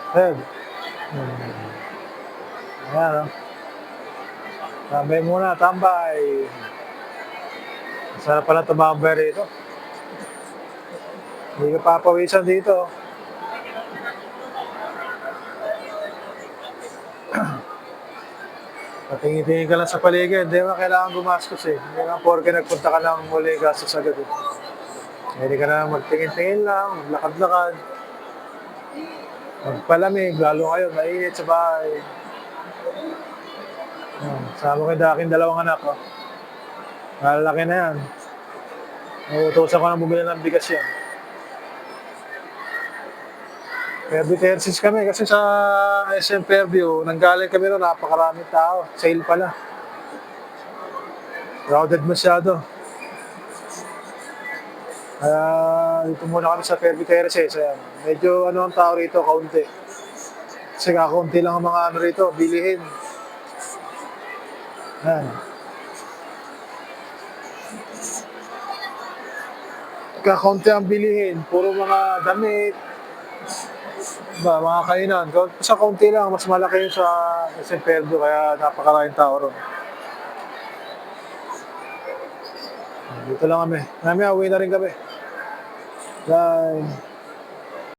Ayun. Ayan, oh. Tambay muna, tambay. Sarap pala tumambay rito. Hindi ka papawisan dito. Patingin-tingin ka lang sa paligid, hindi mo kailangan gumastos eh. Hindi naman porke nagpunta ka ng mall, gastos agad eh. Puwede ka na magtingin-tingin lang, maglakad-lakad, magpalamig, lalo ngayon mainit sa bahay. Kasama ko yung aking dalawang anak, oh. Malalaki na yan. Uutusan ko ng bumili ng bigas yan. Fairview Terraces kami kasi sa SM Fairview, nanggaling kami roon, napakaraming tao. Sale pala. Crowded masyado. Kaya dito muna kami sa Fairview Terraces. Ayan. Medyo ano ang tao rito, kaunti. Kasi kakaunti lang ang mga ano rito, bilihin. Ayan. Kakaunti ang bilihin. Puro mga damit, mga kainan. Sa kaunti lang, mas malaki yung sa SM Fairview, kaya napakaraming tao ron. Dito lang kami. Mamaya uwi na rin kami. Bye.